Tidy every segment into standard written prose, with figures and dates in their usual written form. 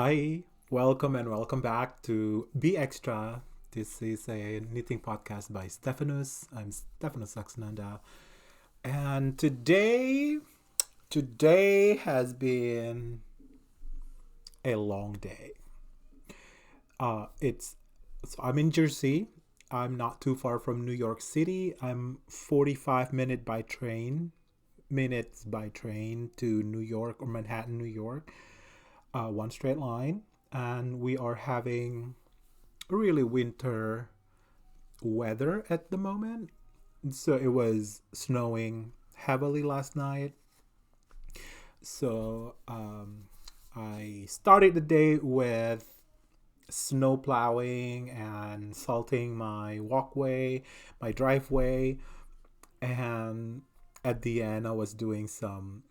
Hi, welcome and welcome back to Be Extra. This is a knitting podcast by Stephanus. I'm Stephanus Saxnanda. And today has been a long day. It's so I'm in Jersey. I'm not too far from New York City. I'm 45 minutes by train to New York or Manhattan, New York. One straight line, and we are having really winter weather at the moment. So it was snowing heavily last night. So I started the day with snow plowing and salting my walkway, my driveway, and at the end I was doing some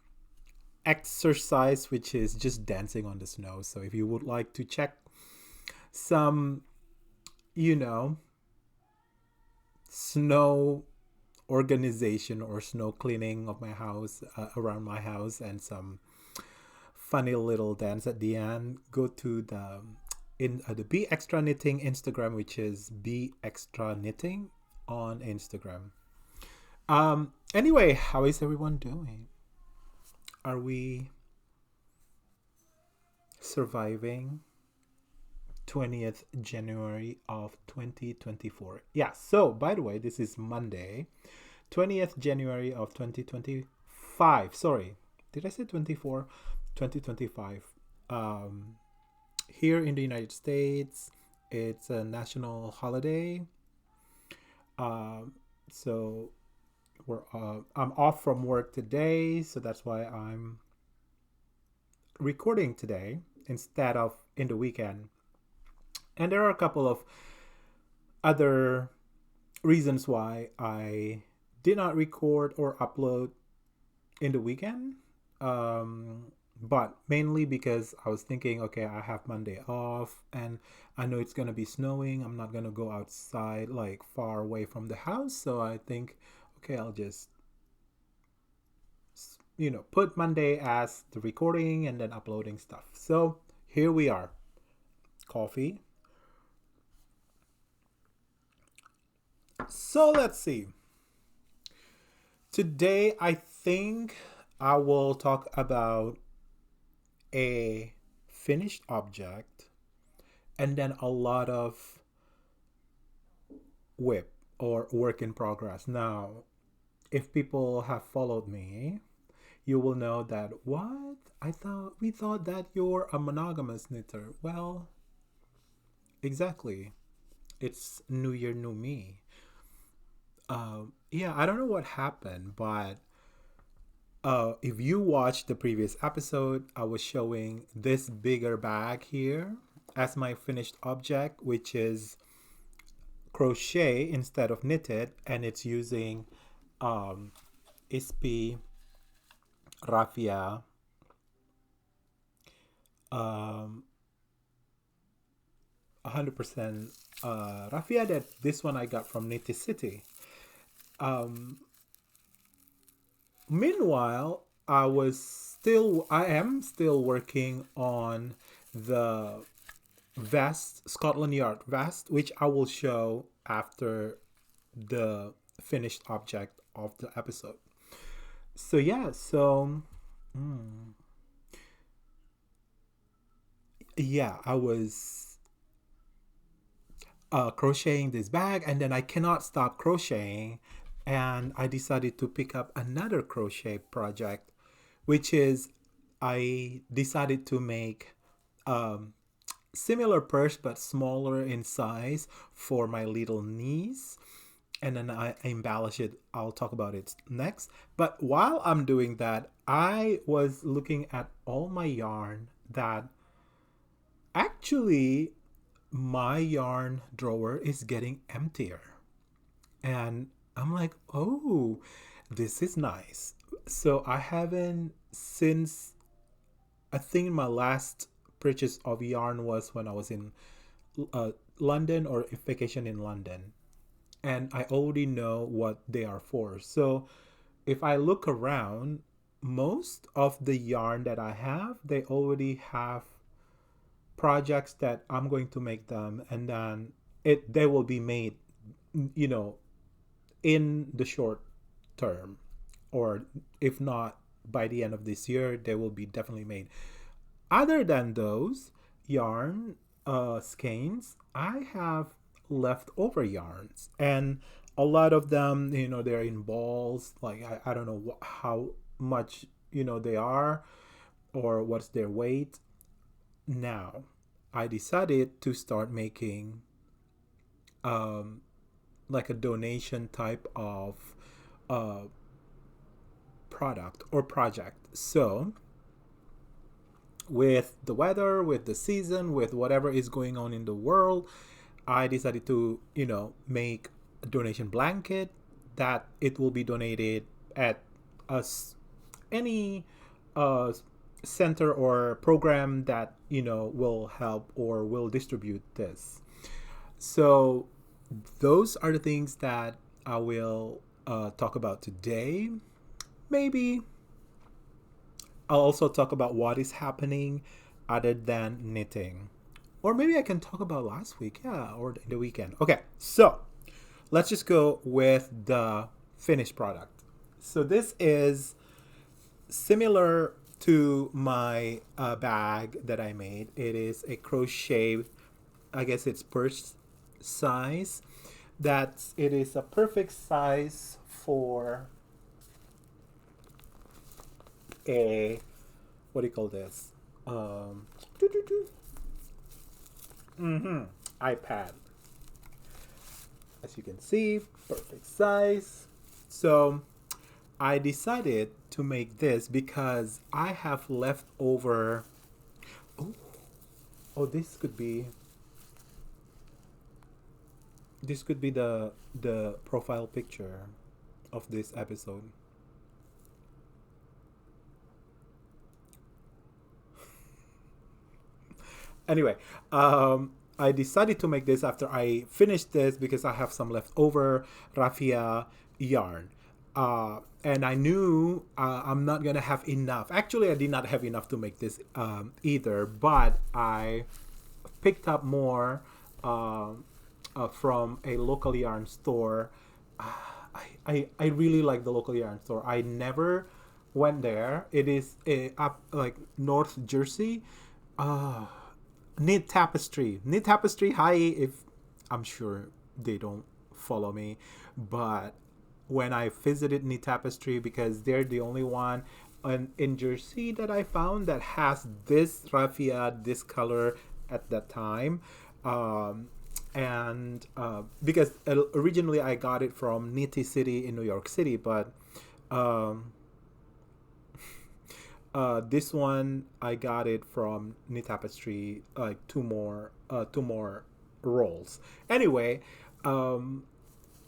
exercise, which is just dancing on the snow. So if you would like to check some, you know, snow organization or snow cleaning of my house, around my house, and some funny little dance at the end, go to the Be Extra Knitting Instagram, which is Be Extra Knitting on Instagram. Anyway, how is everyone doing? Are we surviving 20th January of 2024? Yeah, so by the way, this is Monday, 20th January of 2025. Sorry, did I say 24? 2025. Um, Here in the United States, it's a national holiday. So I'm off from work today, so that's why I'm recording today instead of in the weekend. And there are a couple of other reasons why I did not record or upload in the weekend. But mainly because I was thinking, okay, I have Monday off and I know it's gonna be snowing. I'm not gonna go outside like far away from the house. So I think, okay, I'll just, put Monday as the recording and then uploading stuff. So here we are. Coffee. So let's see. Today, I think I will talk about a finished object and then a lot of whip or work in progress. Now, if people have followed me, you will know that what? We thought that you're a monogamous knitter. Well, exactly. It's New Year, New Me. Yeah, I don't know what happened, but if you watched the previous episode, I was showing this bigger bag here as my finished object, which is crochet instead of knitted, and it's using ISP raffia, um, 100% raffia. That this one I got from Knitty City. Meanwhile, I am still working on the vest, Scotland Yard vest, which I will show after the finished object of the episode. So yeah, yeah, I was crocheting this bag, and then I cannot stop crocheting, and I decided to pick up another crochet project, which is I decided to make similar purse but smaller in size for my little niece, and then I embellish it. I'll talk about it next. But while I'm doing that, I was looking at all my yarn that actually my yarn drawer is getting emptier. And I'm like, oh, this is nice. So I haven't since I think my last purchase of yarn was when I was in London or vacation in London. And I already know what they are for. So if I look around, most of the yarn that I have, they already have projects that I'm going to make them, and then it they will be made, you know, in the short term, or if not by the end of this year, they will be definitely made. Other than those yarn skeins, I have leftover yarns, and a lot of them, they're in balls. Like I don't know how much they are, or what's their weight. Now, I decided to start making um, like a donation type of uh, product or project. So, with the weather, with the season, with whatever is going on in the world, I decided to, make a donation blanket that it will be donated at us any uh, center or program that will help or will distribute this. So those are the things that I will talk about today. Maybe I'll also talk about what is happening other than knitting. Or maybe I can talk about last week, yeah, or the weekend. Okay, so let's just go with the finished product. So this is similar to my bag that I made. It is a crochet, I guess it's purse size. It is a perfect size for a, what do you call this? Um, mm-hmm, iPad. As you can see, perfect size. So I decided to make this because I have leftover. Oh, oh, this could be the profile picture of this episode. Anyway, I decided to make this after I finished this because I have some leftover raffia yarn. And I knew I'm not gonna have enough. Actually, I did not have enough to make this either, but I picked up more from a local yarn store. I really like the local yarn store. I never went there. It is up like North Jersey. Uh, Knit Tapestry. Hi, if I'm sure they don't follow me, but when I visited Knit Tapestry, because they're the only one in Jersey that I found that has this raffia, this color at that time. And because originally I got it from Nitty City in New York City, but um, this one I got it from Knit Tapestry, like two more rolls. Anyway, um,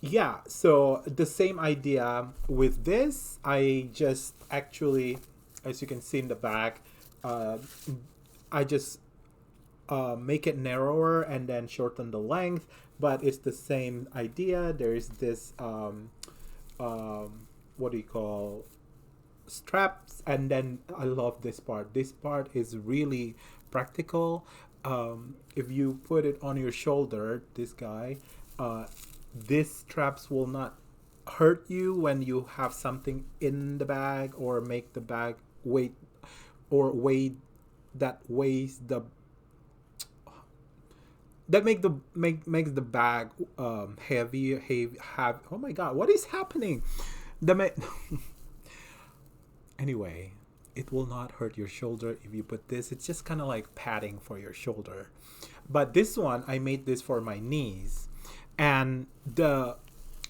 yeah. So the same idea with this. I just actually, as you can see in the back, uh, I just make it narrower and then shorten the length. But it's the same idea. There's this what do you call, straps, and then I love this part is really practical. If you put it on your shoulder, this guy, uh, these straps will not hurt you when you have something in the bag, or make the bag weight, or weight that weighs the that makes the bag heavy have. Oh my god, what is happening? the Anyway, it will not hurt your shoulder if you put this. It's just kind of like padding for your shoulder. But this one, I made this for my knees. And the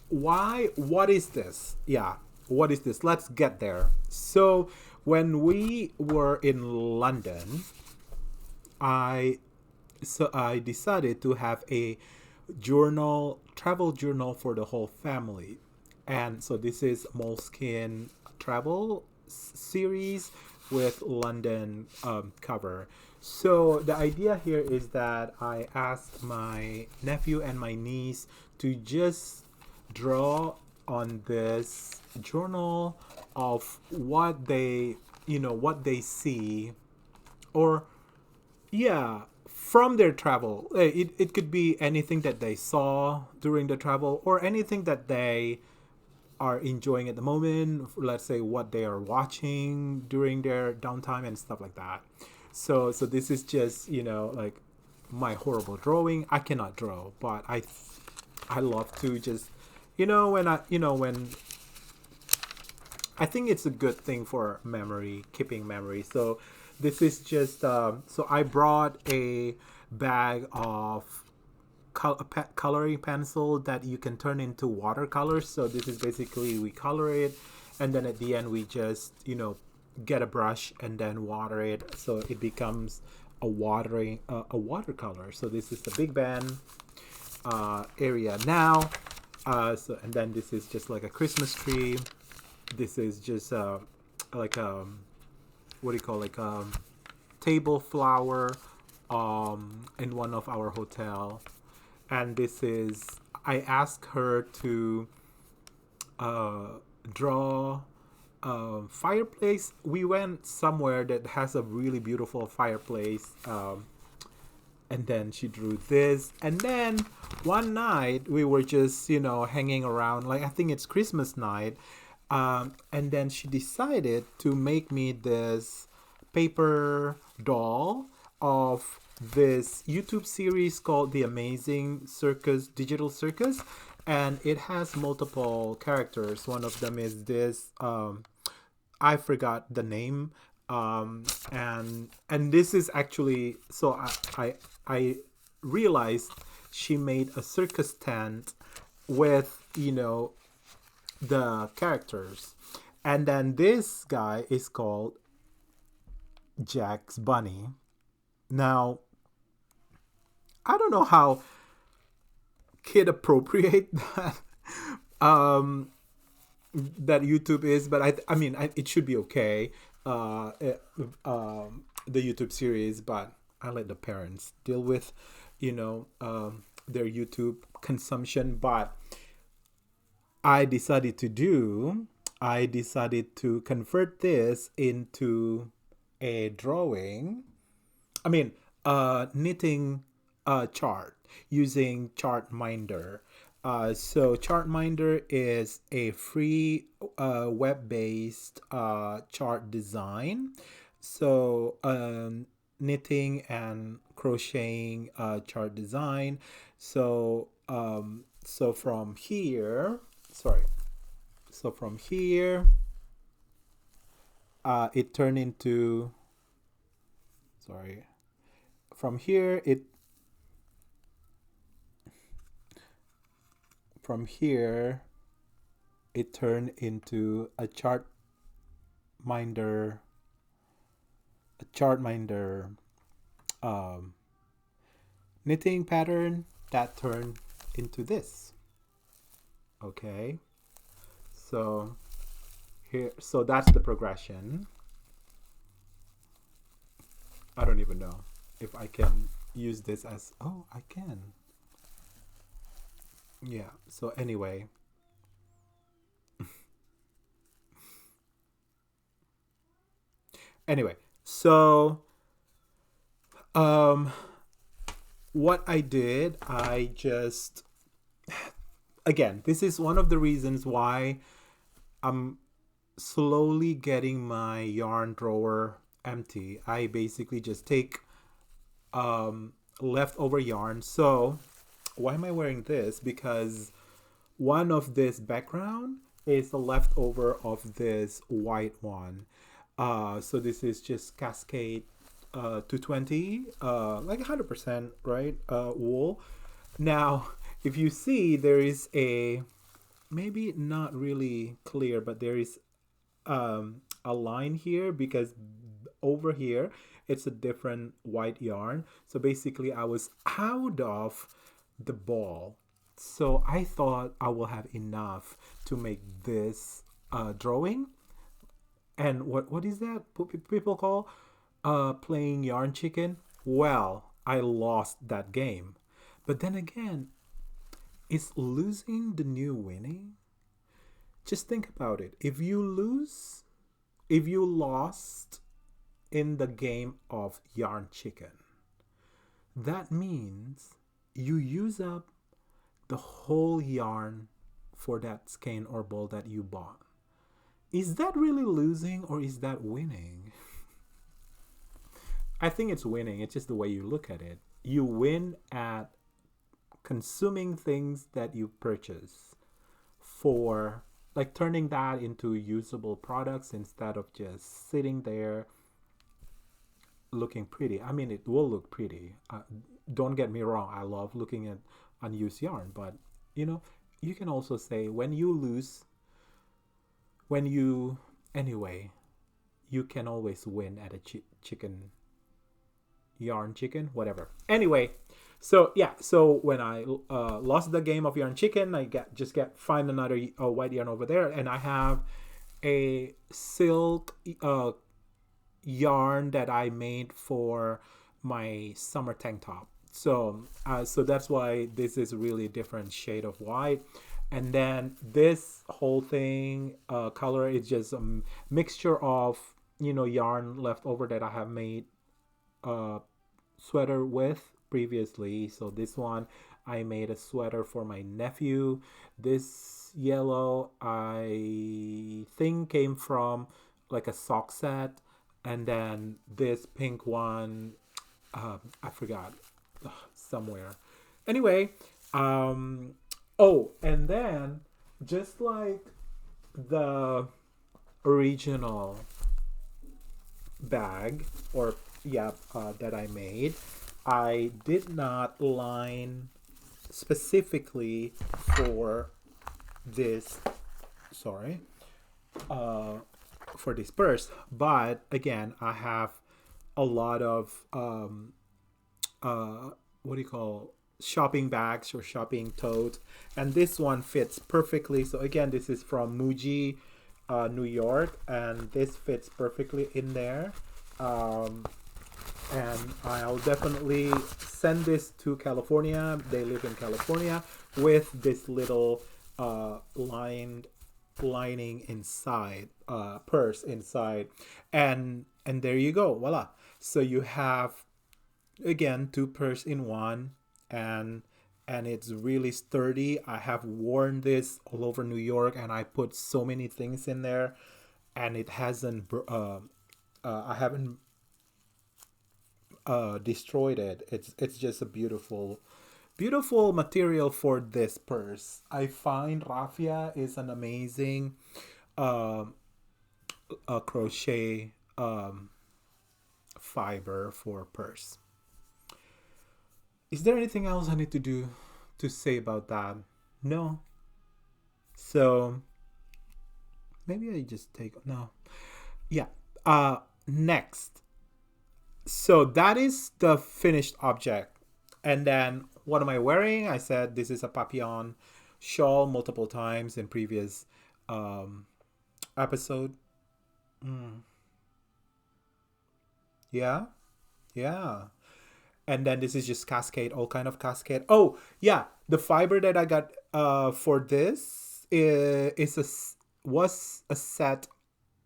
why, what is this? Yeah, what is this? Let's get there. So, when we were in London, I I decided to have a travel journal for the whole family. And so this is Moleskine travel series with London cover. So the idea here is that I asked my nephew and my niece to just draw on this journal of what they see, or yeah, from their travel. It could be anything that they saw during the travel or anything that they are enjoying at the moment. Let's say what they are watching during their downtime and stuff like that. So this is just, like my horrible drawing. I cannot draw, but I love to just, when I think it's a good thing for memory, keeping memory. So this is just, so I brought a bag of coloring pencil that you can turn into watercolors. So this is basically, we color it, and then at the end we just, get a brush and then water it, so it becomes a watercolor. So this is the big band area now. And then this is just like a Christmas tree. This is just like what do you call, like table flower in one of our hotel. And this is, I asked her to draw a fireplace. We went somewhere that has a really beautiful fireplace, and then she drew this. And then one night we were just, hanging around, like I think it's Christmas night, and then she decided to make me this paper doll of this YouTube series called The Amazing Circus, Digital Circus, and it has multiple characters. One of them is this, I forgot the name, and this is actually, so I realized she made a circus tent with, the characters. And then this guy is called Jack's Bunny. Now, I don't know how kid appropriate that that YouTube is, but I mean, it should be okay. The YouTube series, but I let the parents deal with, their YouTube consumption. But I decided to convert this into a drawing. I mean, knitting chart using Chartminder. So Chartminder is a free web-based chart design. So knitting and crocheting chart design. So so from here, it turned into, from here it turned into a Chartminder knitting pattern that turned into this. Okay, so that's the progression. I don't even know if I can use this as, oh, I can. Yeah, so anyway. Anyway, so what I did, I just, again, this is one of the reasons why I'm slowly getting my yarn drawer empty. I basically just take leftover yarn. So why am I wearing this? Because one of this background is the leftover of this white one. So this is just Cascade 220, like 100%, right? Wool. Now, if you see, there is a, maybe not really clear, but there is a line here, because over here it's a different white yarn. So basically I was out of the ball, so I thought I will have enough to make this drawing. And what is that people call playing yarn chicken? Well, I lost that game. But then again, is losing the new winning? Just think about it. If you lost in the game of yarn chicken, that means you use up the whole yarn for that skein or ball that you bought. Is that really losing or is that winning? I think it's winning. It's just the way you look at it. You win at consuming things that you purchase for, like, turning that into usable products instead of just sitting there looking pretty. I mean, it will look pretty. Don't get me wrong. I love looking at unused yarn, but you know, you can also say when you lose, when you, anyway, you can always win at a chicken, yarn chicken, whatever. Anyway, so yeah, so when I lost the game of yarn chicken, I just find another white yarn over there, and I have a silk yarn that I made for my summer tank top. So that's why this is really a different shade of white. And then this whole thing color is just a mixture of, you know, yarn left over that I have made sweater with previously. So this one I made a sweater for my nephew. This yellow I think came from like a sock set, and then this pink one I forgot somewhere. Anyway, oh, and then just like the original bag or yeah that I made, I did not line specifically for this. Sorry, for this purse, but again, I have a lot of what do you call, shopping bags or shopping totes, and this one fits perfectly. So again, this is from Muji, New York, and this fits perfectly in there. And I'll definitely send this to California. They live in California with this little lining inside, purse inside, and there you go, voila. So you have again two purse in one, and it's really sturdy. I have worn this all over New York, and I put so many things in there, and it hasn't I haven't destroyed it. It's just a beautiful material for this purse. I find raffia is an amazing crochet fiber for purse. Is there anything else I need to say about that? No. So maybe I just take no. Yeah. Next. So that is the finished object. And then what am I wearing? I said this is a papillon shawl multiple times in previous episode. Yeah. Yeah. And then this is just cascade, all kind of cascade. Oh yeah, the fiber that I got for this was a set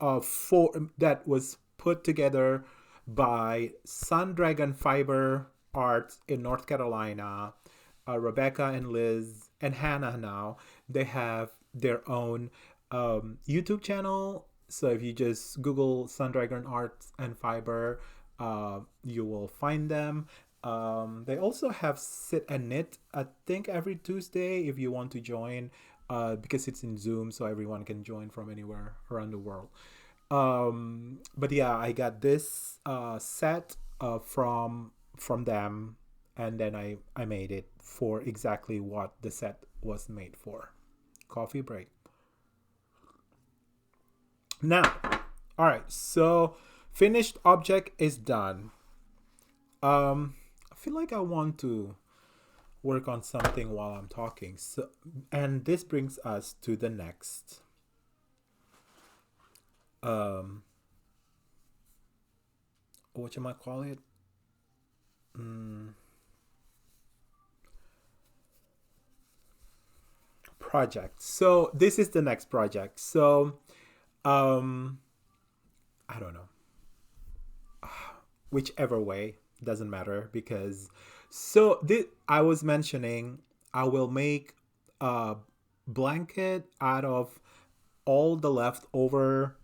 of four that was put together by Sun Dragon Fiber Arts in North Carolina. Rebecca and Liz and Hannah now, they have their own YouTube channel. So if you just Google Sun Dragon Arts and Fiber, you will find them. They also have Sit and Knit, I think every Tuesday if you want to join, because it's in Zoom, so everyone can join from anywhere around the world. But yeah, I got this set from them, and then I made it for exactly what the set was made for. Coffee break. Now, all right, so finished object is done. I feel like I want to work on something while I'm talking. So, and this brings us to the next what you might call it, project. So this is the next project. So I don't know, whichever way doesn't matter because so I was mentioning I will make a blanket out of all the leftover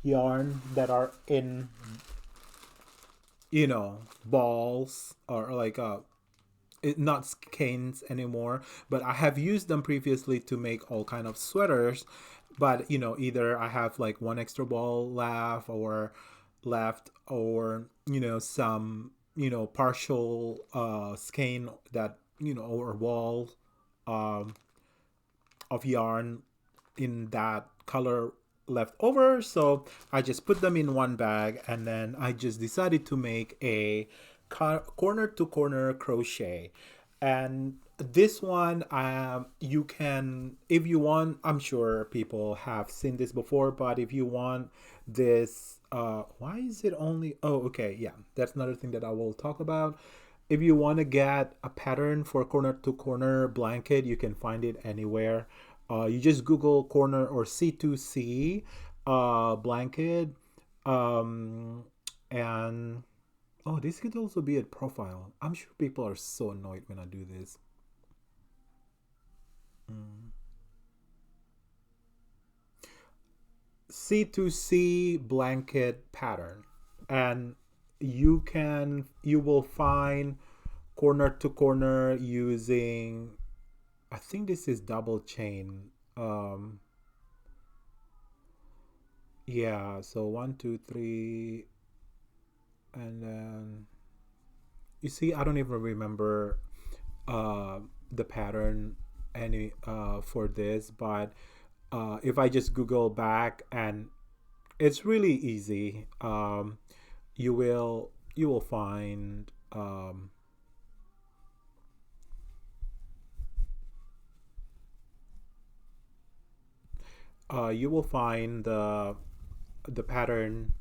yarn that are in balls or like not skeins anymore, but I have used them previously to make all kind of sweaters. But either I have like one extra ball left or some partial skein that or ball um of yarn in that color left over. So I just put them in one bag, and then I just decided to make a corner to corner crochet. And this one, you can, if you want, I'm sure people have seen this before, but if you want this, why is it only, oh, okay, yeah, that's another thing that I will talk about. If you want to get a pattern for corner to corner blanket, you can find it anywhere. You just Google corner or C2C blanket. And oh, this could also be a profile. I'm sure people are so annoyed when I do this. Mm. C2C blanket pattern. And you will find corner to corner using, I think this is double chain. Yeah, so one, two, three, and then you see, I don't even remember uh, the pattern any for this, but if I just Google back, and it's really easy. You will find the pattern,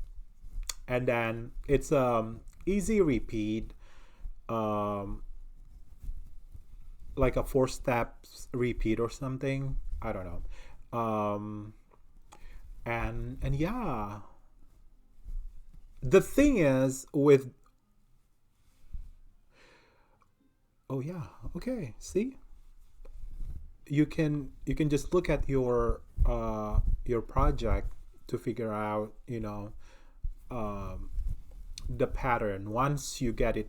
and then it's easy repeat, um like a four steps repeat or something. I don't know. And yeah, the thing is with, oh yeah, okay, see, you can just look at your project to figure out um, the pattern. Once you get it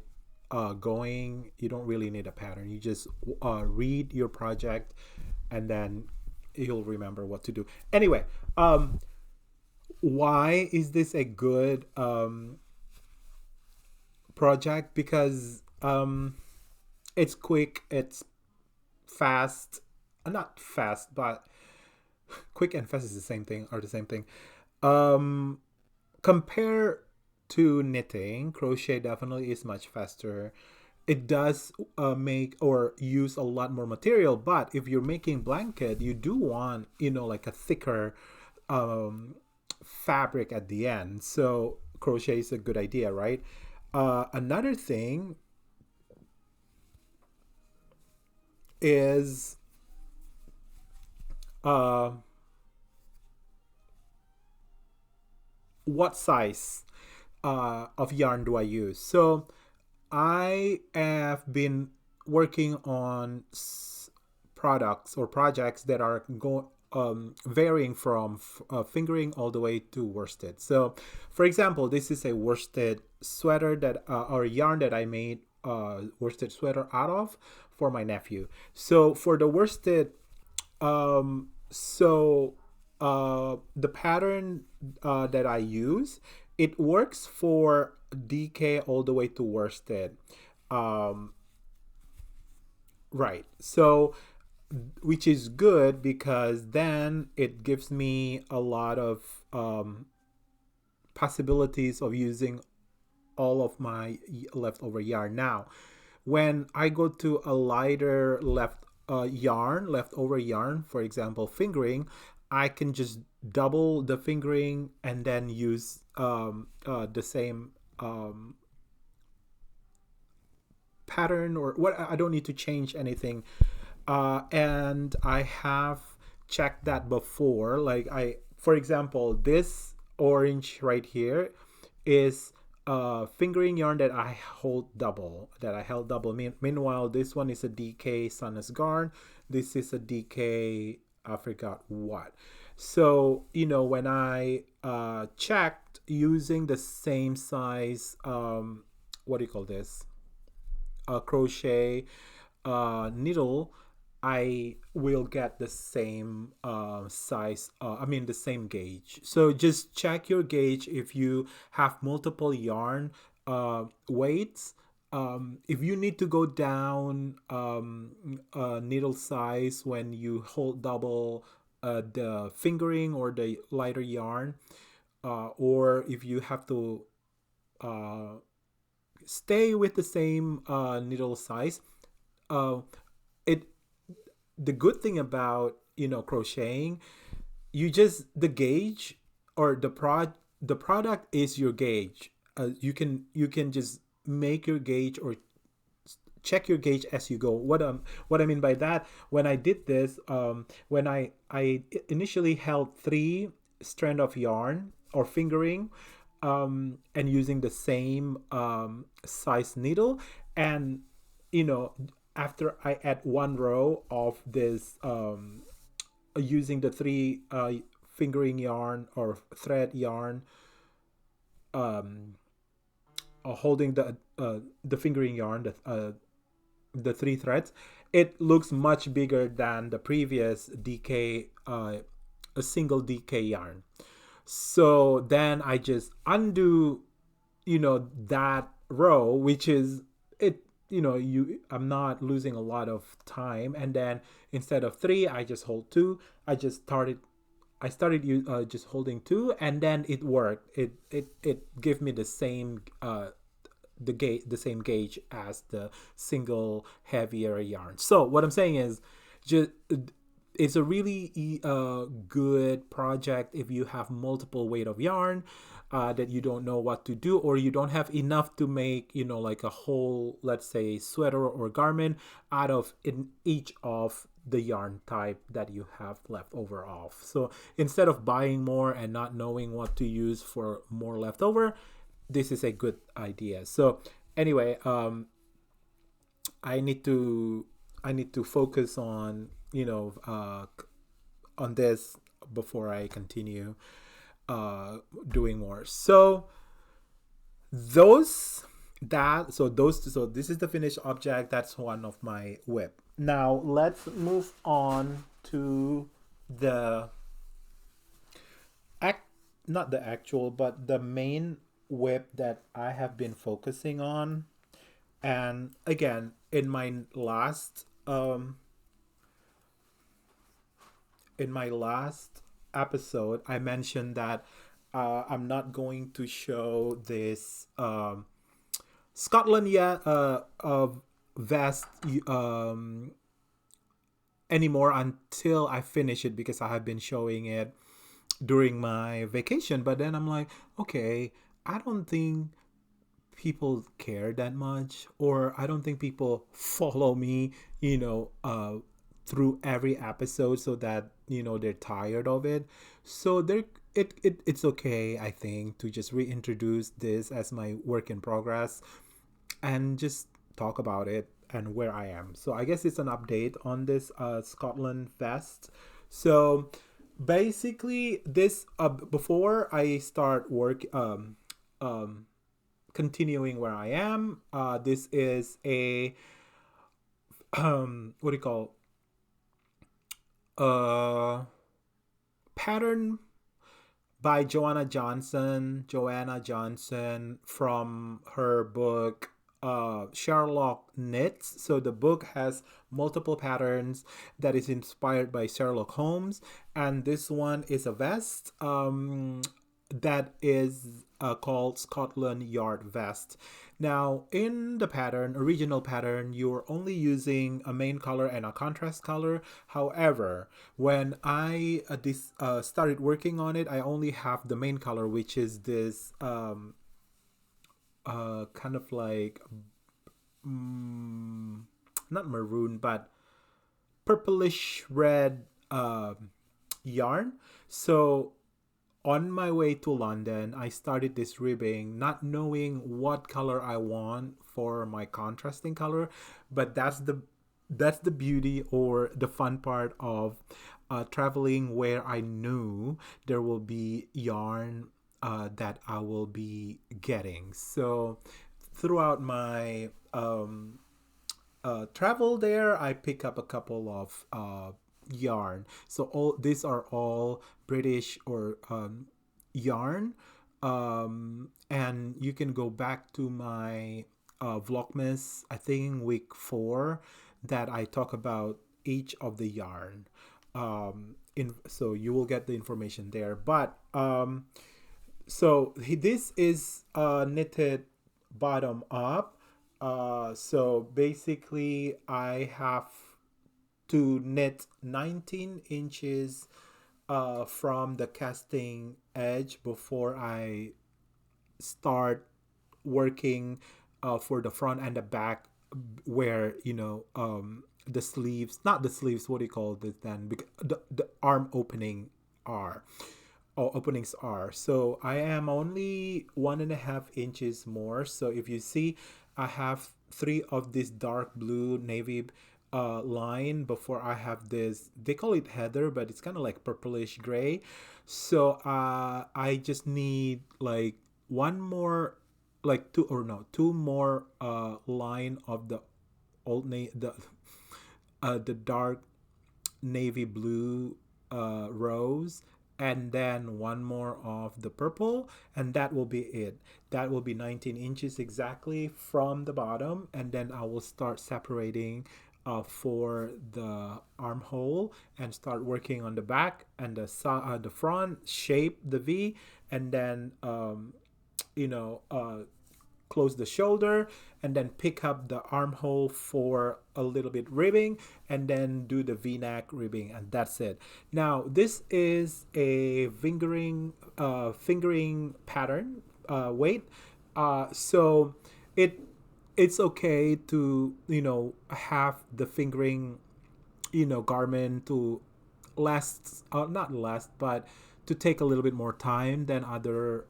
going, you don't really need a pattern. You just read your project, and then you'll remember what to do. Anyway, why is this a good project? Because it's quick, it's fast. Not fast, but quick and fast is the same thing, are the same thing. Um, Compare to knitting, crochet definitely is much faster. It does make or use a lot more material, but if you're making blanket, you do want like a thicker um, fabric at the end. So crochet is a good idea, right? Another thing is uh, what size of yarn do I use? So I have been working on products or projects that are varying from fingering all the way to worsted. So, for example, this is a worsted sweater that or yarn that I made worsted sweater out of for my nephew. So for the worsted, the pattern that I use, it works for DK all the way to worsted. Um, right. So, which is good because then it gives me a lot of possibilities of using all of my leftover yarn. Now, when I go to a lighter leftover yarn, for example, fingering, I can just double the fingering and then use the same pattern or what. I don't need to change anything. And I have checked that before. Like for example, this orange right here is fingering yarn that I hold double, that I held double. Meanwhile, this one is a DK Sunless Garn. This is a DK, I forgot what. So, when I checked using the same size, what do you call this? Crochet needle, I will get the same size, I mean the same gauge. So just check your gauge if you have multiple yarn weights. If you need to go down needle size when you hold double the fingering or the lighter yarn, or if you have to uh, stay with the same needle size, uh, it the good thing about crocheting, you just the gauge or the product is your gauge. You can just make your gauge or check your gauge as you go. What I mean by that, when I did this, when I initially held three strand of yarn or fingering, and using the same size needle, and you know after I add one row of this, using the three fingering yarn or thread yarn, um, holding the fingering yarn, the three threads, it looks much bigger than the previous DK, a single DK yarn. So then I just undo, that row, which is it. I'm not losing a lot of time, and then instead of three, I just hold two. I started just holding two, and then it worked. It gave me the same gauge as the single heavier yarn. So what I'm saying is, just it's a really good project if you have multiple weight of yarn, that you don't know what to do, or you don't have enough to make like a whole, let's say, sweater or garment out of in each of the yarn type that you have left over off. So instead of buying more and not knowing what to use for more leftover, this is a good idea. So anyway, I need to focus on on this before I continue doing more. So this is the finished object. That's one of my whip. Now let's move on to the act not the actual, but the main whip that I have been focusing on. And again, in my last episode, I mentioned that I'm not going to show this Scotland yet vest anymore until I finish it, because I have been showing it during my vacation. But then I'm like, okay, I don't think people care that much, or I don't think people follow me, through every episode, so that they're tired of it. So it's okay, I think, to just reintroduce this as my work in progress and just talk about it and where I am. So I guess it's an update on this Scotland vest. So basically, this before I start work, continuing where I am, this is a what do you call, pattern by Joanna Johnson, from her book Sherlock Knits. So the book has multiple patterns that is inspired by Sherlock Holmes, and this one is a vest that is called Scotland Yard vest. Now, in the original pattern, you're only using a main color and a contrast color. However, when I started working on it, I only have the main color, which is this kind of like, not maroon, but purplish red yarn. So on my way to London, I started this ribbing, not knowing what color I want for my contrasting color, but that's the beauty or the fun part of traveling, where I knew there will be yarn that I will be getting. So throughout my travel there, I pick up a couple of yarn. So all these are all British or yarn, and you can go back to my Vlogmas, I think week 4, that I talk about each of the yarn. So you will get the information there. But so this is knitted bottom up. So basically, I have to knit 19 inches from the casting edge before I start working for the front and the back, where the sleeves, not the sleeves, what do you call this then, the arm openings are. So I am only 1.5 inches more. So if you see, I have 3 of this dark blue navy line before I have this, they call it heather, but it's kind of like purplish gray. So I just need like one more, like two more line of the the dark navy blue rose, and then one more of the purple, and that will be it. That will be 19 inches exactly from the bottom, and then I will start separating for the armhole and start working on the back and the front, shape the V, and then you know close the shoulder, and then pick up the armhole for a little bit ribbing, and then do the v-neck ribbing, and that's it. Now this is a fingering pattern weight, so it's okay to have the fingering garment to last, not last, but to take a little bit more time than other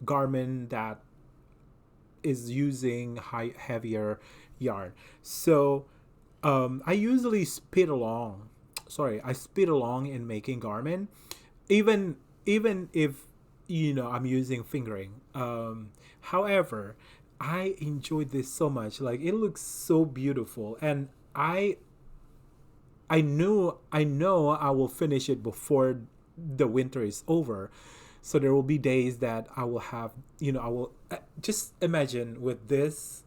garment that is using heavier yarn. So I usually speed along. I speed along in making garment, even if I'm using fingering. However, I enjoyed this so much. Like, it looks so beautiful, and I know I will finish it before the winter is over. So there will be days that I will have, I will just imagine with this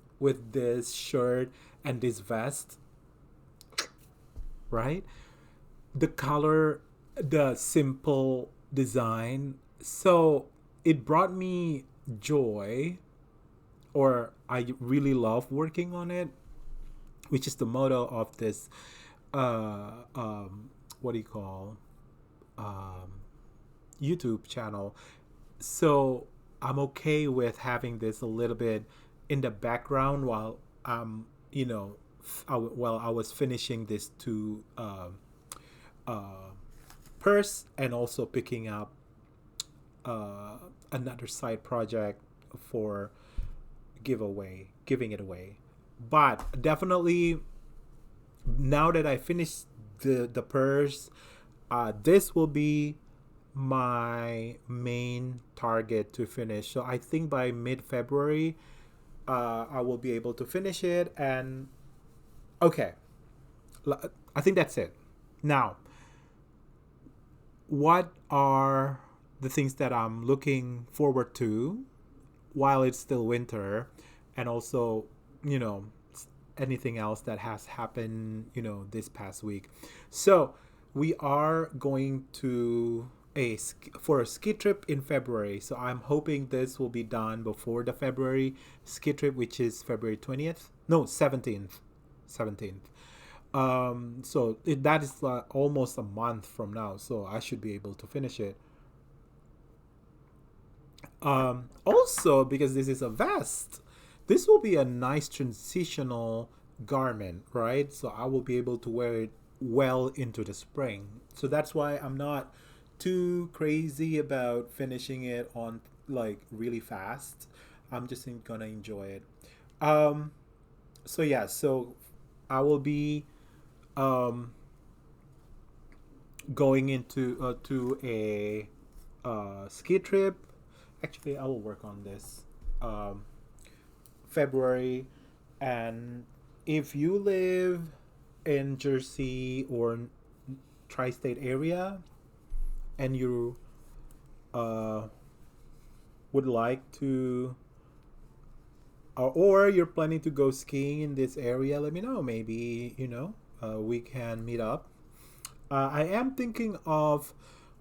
shirt and this vest, right? The color, the simple design. So it brought me joy, or I really love working on it, which is the motto of this what do you call YouTube channel. So I'm okay with having this a little bit in the background while while I was finishing this two purse, and also picking up another side project for giving it away. But definitely, now that I finished the purse, this will be my main target to finish. So I think by mid-February, I will be able to finish it. And okay, I think that's it. Now, what are the things that I'm looking forward to while it's still winter, and also, anything else that has happened, this past week? So we are going to for a ski trip in February. So I'm hoping this will be done before the February ski trip, which is February 20th. No, 17th. 17th. So that is almost a month from now. So I should be able to finish it. Also, because this is a vest, this will be a nice transitional garment, right? So I will be able to wear it well into the spring. So that's why I'm not too crazy about finishing it on like really fast. I'm just gonna enjoy it. Um, so yeah, so I will be um, going into to a ski trip. Actually, I will work on this um, February, and if you live in Jersey or tri-state area and you uh, would like to or you're planning to go skiing in this area, let me know. Maybe, we can meet up. I am thinking of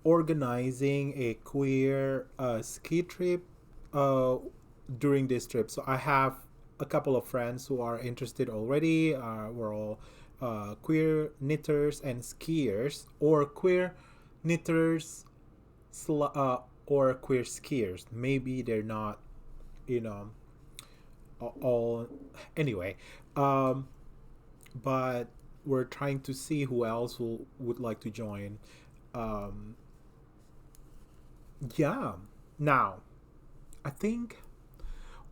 organizing a queer ski trip uh, during this trip. So I have a couple of friends who are interested already. We're all queer knitters and skiers, or queer knitters or queer skiers. Maybe they're not, you know, all anyway. Um, but we're trying to see who else would like to join. Um, yeah. Now, I think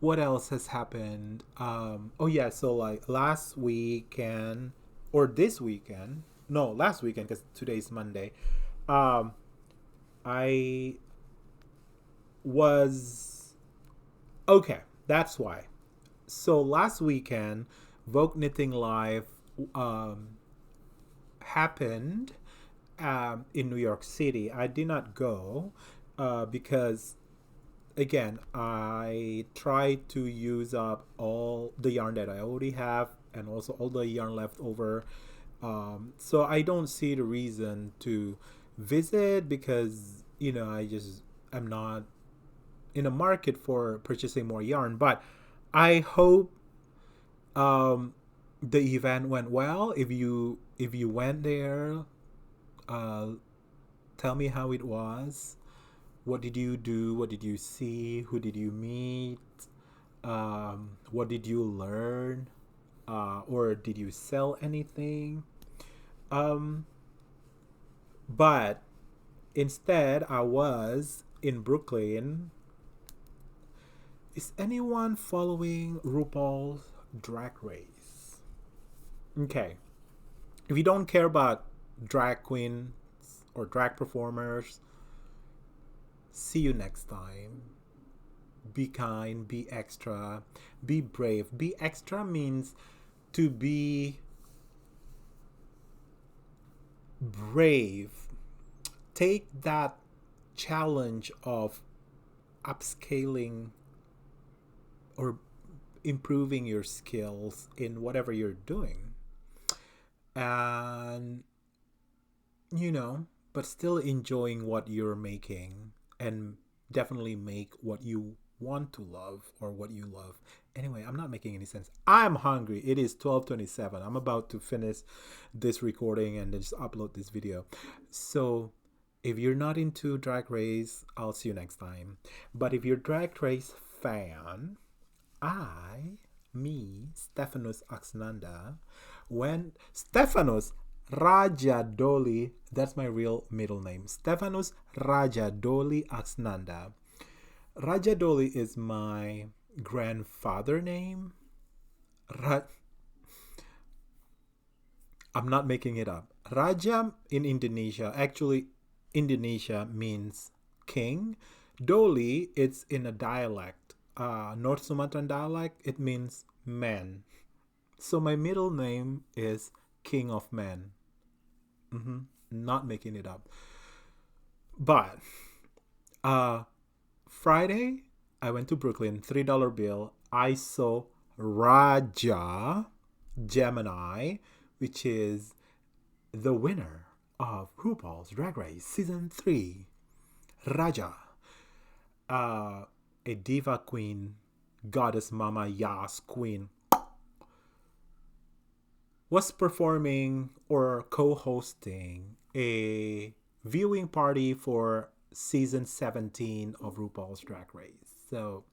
what else has happened? Oh yeah, so like last weekend or this weekend? No, last weekend because today's Monday. Um, I was okay. That's why. So last weekend, Vogue Knitting Live um, happened in New York City. I did not go because, again, I tried to use up all the yarn that I already have and also all the yarn left over. So I don't see the reason to visit because, I just am not in a market for purchasing more yarn. But I hope um, the event went well. If you went there, uh, tell me how it was. What did you do? What did you see? Who did you meet? What did you learn? Or did you sell anything? Um, but instead, I was in Brooklyn. Is anyone following RuPaul's Drag Race? Okay. If you don't care about drag queens or drag performers, see you next time. Be kind, be extra, be brave. Be extra means to be brave. Take that challenge of upscaling or improving your skills in whatever you're doing. And, but still enjoying what you're making and definitely make what you want to love or what you love. Anyway, I'm not making any sense. I'm hungry. It is 12:27. I'm about to finish this recording and then just upload this video. So, if you're not into Drag Race, I'll see you next time. But if you're Drag Race fan, Stephanos Axnanda, when Stephanos Rajadoli, that's my real middle name, Stephanos Rajadoli Axnanda. Rajadoli is my grandfather name. I'm not making it up. Raja in Indonesia, actually, Indonesia means king. Doli, it's in a dialect. North Sumatran dialect, it means man. So my middle name is King of Men. Not making it up. But uh, Friday, I went to Brooklyn, $3 bill. I saw Raja Gemini, which is the winner of RuPaul's Drag Race Season 3. Raja, a diva queen, goddess mama, yas queen, was performing or co-hosting a viewing party for season 17 of RuPaul's Drag Race. So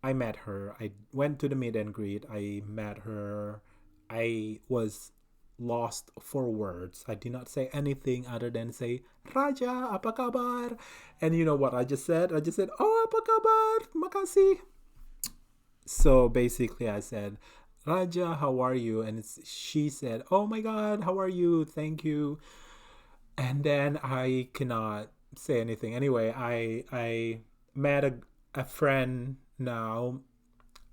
I met her. I went to the meet and greet. I met her. I was lost for words. I did not say anything other than say, Raja, apa kabar? And you know what I just said? I just said, oh, apa kabar? Makasih. So basically, I said, Raja, how are you? And she said, oh my God, how are you? Thank you. And then I cannot say anything. Anyway, I met a friend now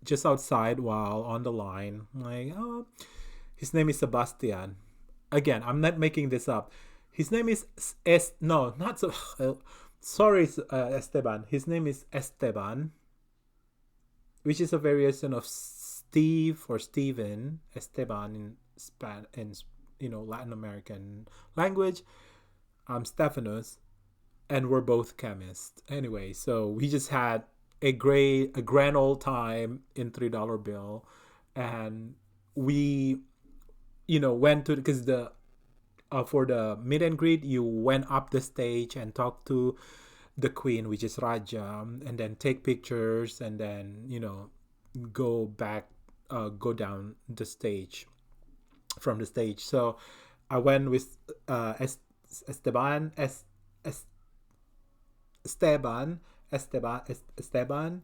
just outside while on the line. Like, oh, his name is Sebastian. Again, I'm not making this up. His name is no, not so. Sorry, Esteban. His name is Esteban, which is a variation of Steve or Steven. Esteban in Latin American language. I'm Stephanus, and we're both chemists. Anyway, so we just had a grand old time in $3 bill, and we went to, because the for the meet and greet, you went up the stage and talked to the queen, which is Raja, and then take pictures, and then go back, go down the stage, from the stage. So I went with Esteban, Esteban, Esteban.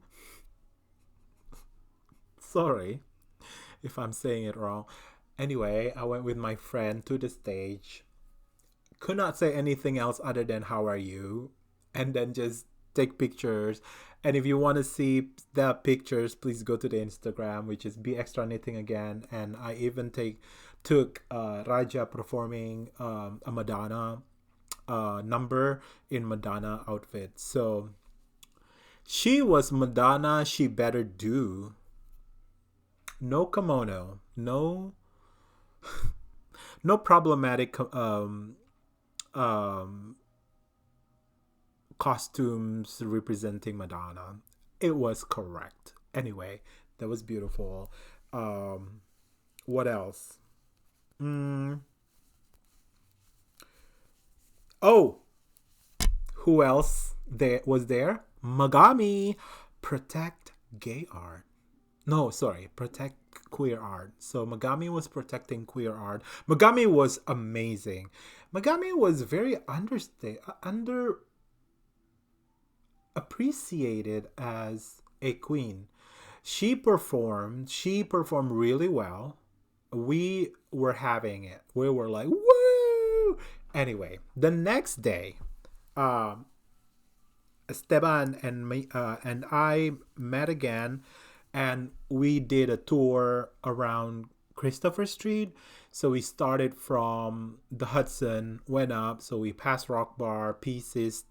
Sorry if I'm saying it wrong. Anyway, I went with my friend to the stage. Could not say anything else other than how are you, and then just take pictures. And if you want to see the pictures, please go to the Instagram, which is beextraknitting again. And I even took Raja performing a Madonna number in Madonna outfit. So she was Madonna. She better do. No kimono, no no problematic costumes representing Madonna. It was correct. Anyway, that was beautiful. What else? Oh, who else was there? Magami, protect gay art. No, sorry, protect queer art. So Magami was protecting queer art. Magami was amazing. Magami was very appreciated as a queen. She performed really well. We were having it. We were like, woo! Anyway, the next day, Esteban and me and I met again, and we did a tour around Christopher Street. So we started from the Hudson, went up, so we passed Rock Bar, Pieces,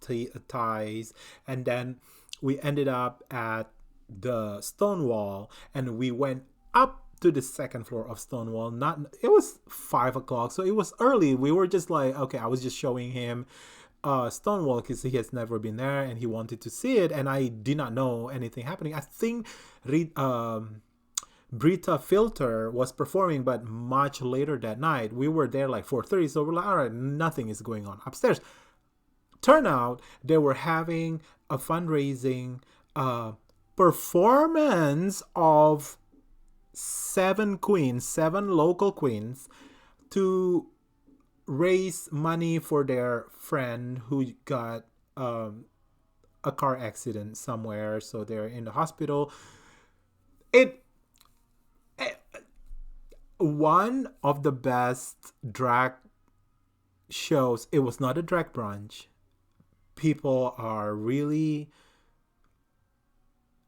Ties, and then we ended up at the Stonewall, and we went up to the second floor of Stonewall. It was 5 o'clock, so it was early. We were just like, okay, I was just showing him Stonewall because he has never been there and he wanted to see it, and I did not know anything happening. I think Brita Filter was performing, but much later that night. We were there like 4:30, so we're like, all right, nothing is going on upstairs. Turn out they were having a fundraising performance of 7 local queens, to raise money for their friend who got a car accident somewhere, so they're in the hospital. One of the best drag shows. It was not a drag brunch. People are really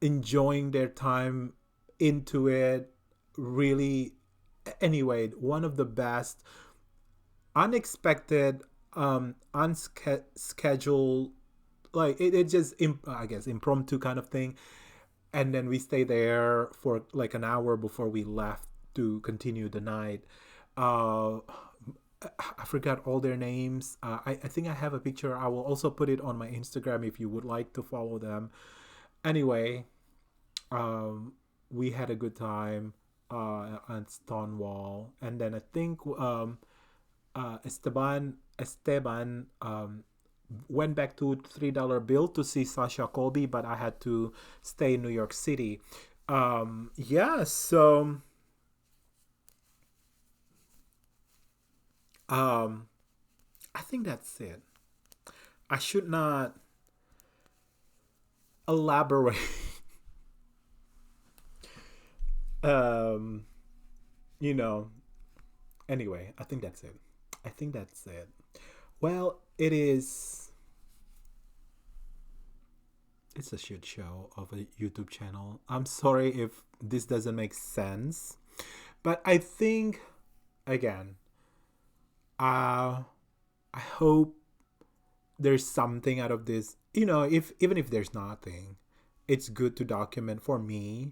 enjoying their time into it. Really, anyway, one of the best, unexpected, unscheduled, like it just I guess impromptu kind of thing. And then we stayed there for like an hour before we left to continue the night. I forgot all their names. I think I have a picture. I will also put it on my Instagram if you would like to follow them. Anyway, we had a good time at Stonewall, and then I think Esteban went back to $3 bill to see Sasha Colby, but I had to stay in New York City. So Um, I think that's it. I should not elaborate. um, you know. Anyway, I think that's it. I think that's it. Well, it is. It's a shit show of a YouTube channel. I'm sorry if this doesn't make sense, but I think again, uh, I hope there's something out of this. If even if there's nothing, it's good to document for me,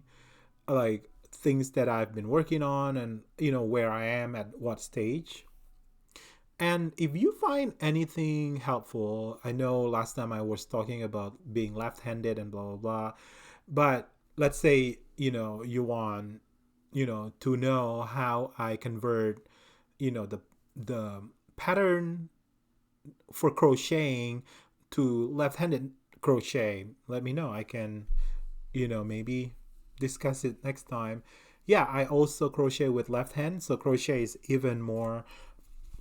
like things that I've been working on and where I am at what stage. And if you find anything helpful, I know last time I was talking about being left-handed and blah blah blah, but let's say you want to know how I convert the pattern for crocheting to left-handed crochet. Let me know. I can maybe discuss it next time. Yeah, I also crochet with left hand, so crochet is even more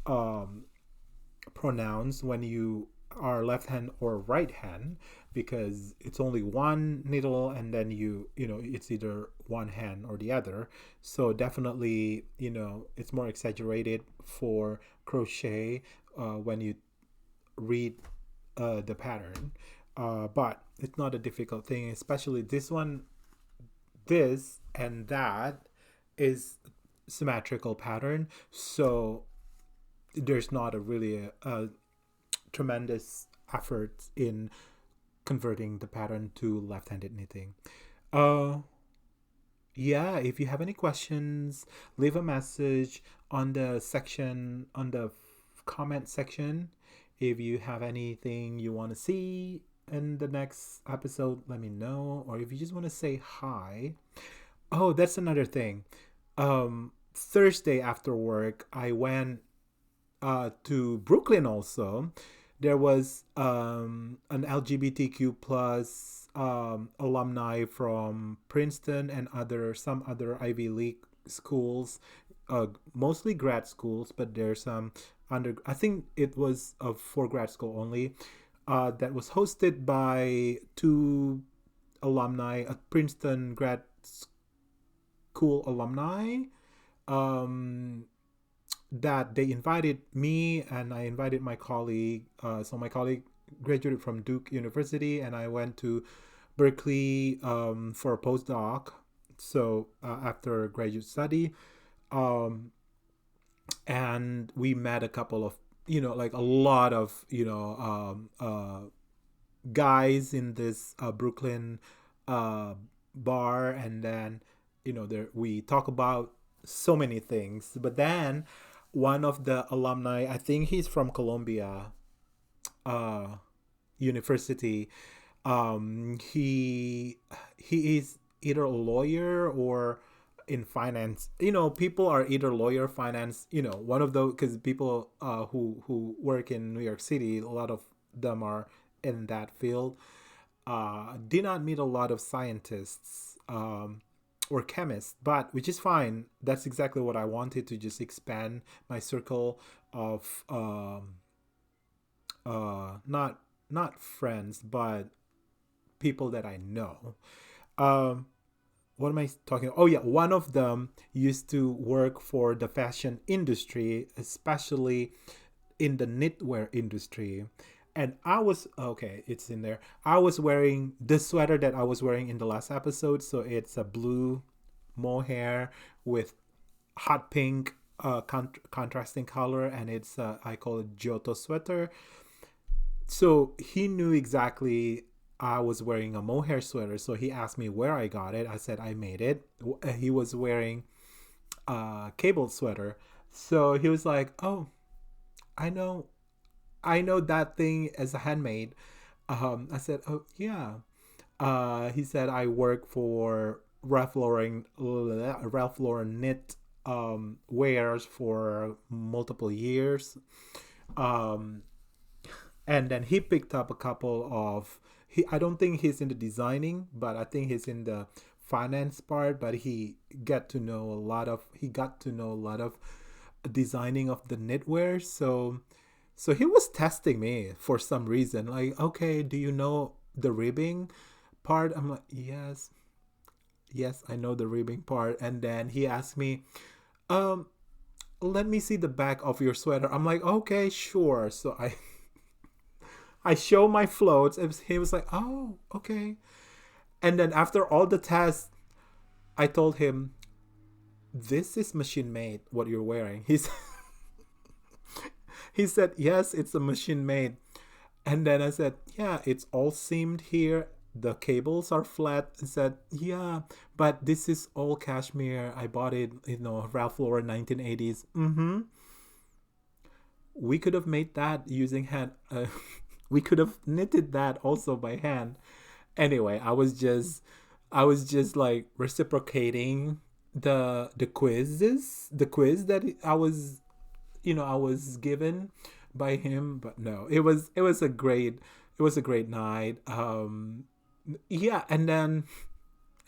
um pronounced when you are left hand or right hand, because it's only one needle and then it's either one hand or the other. So definitely it's more exaggerated for crochet when you read the pattern, but it's not a difficult thing, especially this one. This and that is symmetrical pattern, so there's not a really a tremendous effort in converting the pattern to left-handed knitting. uh yeah, if you have any questions, leave a message on the comment section. If you have anything you want to see in the next episode, let me know. Or if you just want to say hi. Oh, that's another thing. Thursday after work, I went to Brooklyn also. There was an LGBTQ plus alumni from Princeton and some other Ivy League schools, mostly grad schools, but there's some under. I think it was for grad school only. That was hosted by two alumni, a Princeton grad school alumni. Um, that they invited me and I invited my colleague. So my colleague graduated from Duke University and I went to Berkeley for a postdoc. So after graduate study, um, and we met a couple of like a lot of guys in this Brooklyn uh, bar, and then there we talk about so many things. But then one of the alumni, I think he's from Columbia uh, University. He is either a lawyer or in finance. People are either lawyer, finance. One of those, because people who work in New York City, a lot of them are in that field. Did not meet a lot of scientists or chemists, but which is fine. That's exactly what I wanted, to just expand my circle of not friends, but people that I know. Um, what am I talking about? Oh yeah, one of them used to work for the fashion industry, especially in the knitwear industry. And I was okay, it's in there. I was wearing the sweater that I was wearing in the last episode. So it's a blue mohair with hot pink contrasting color, and it's I call it Giotto sweater. So he knew exactly I was wearing a mohair sweater. So he asked me where I got it. I said I made it. He was wearing a cable sweater. So he was like, "Oh, I know that thing as a handmade." I said, "Oh yeah." He said, "I work for Ralph Lauren knit wares for multiple years." Um, and then he picked up a couple of. I don't think he's in the designing, but I think he's in the finance part. But he got to know a lot of designing of the knitwear. So he was testing me for some reason. Like, okay, do you know the ribbing part? I'm like, yes, I know the ribbing part. And then he asked me, um, let me see the back of your sweater. I'm like, okay, sure. So I show my floats. He was like, oh, okay. And then after all the tests, I told him, this is machine made, what you're wearing. He said, yes, it's a machine made. And then I said, yeah, it's all seamed here. The cables are flat. I said, yeah, but this is all cashmere. I bought it, Ralph Lauren 1980s. Mm-hmm. We could have made that using hand. We could have knitted that also by hand. Anyway, I was just like reciprocating the quiz that I was given by him. But no, it was a great night. Yeah, and then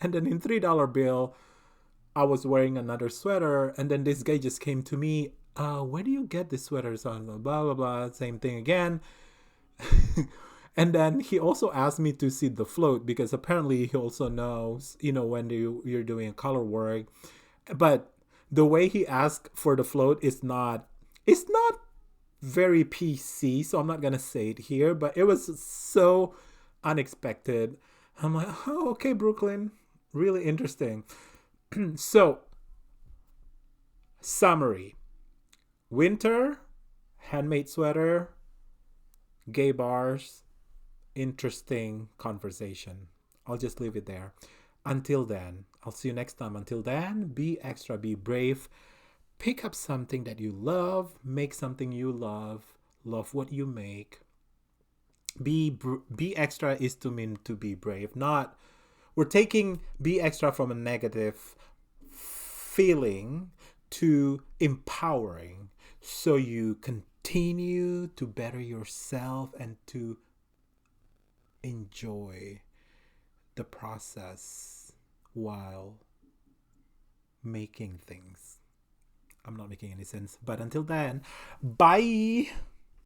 in $3 bill, I was wearing another sweater, and then this guy just came to me. Where do you get this sweater? So blah blah blah. Same thing again. And then he also asked me to see the float because apparently he also knows, when you're doing color work. But the way he asked for the float it's not very PC, so I'm not gonna say it here, but it was so unexpected. I'm like, oh, okay, Brooklyn, really interesting. So, summary: winter, handmade sweater, gay bars, interesting conversation. I'll just leave it there. Until then, I'll see you next time. Until then, be extra, be brave. Pick up something that you love, make something you love what you make. Be extra is to mean to be brave. Not we're taking be extra from a negative feeling to empowering, so you continue to better yourself and to enjoy the process while making things. I'm not making any sense. But until then, bye.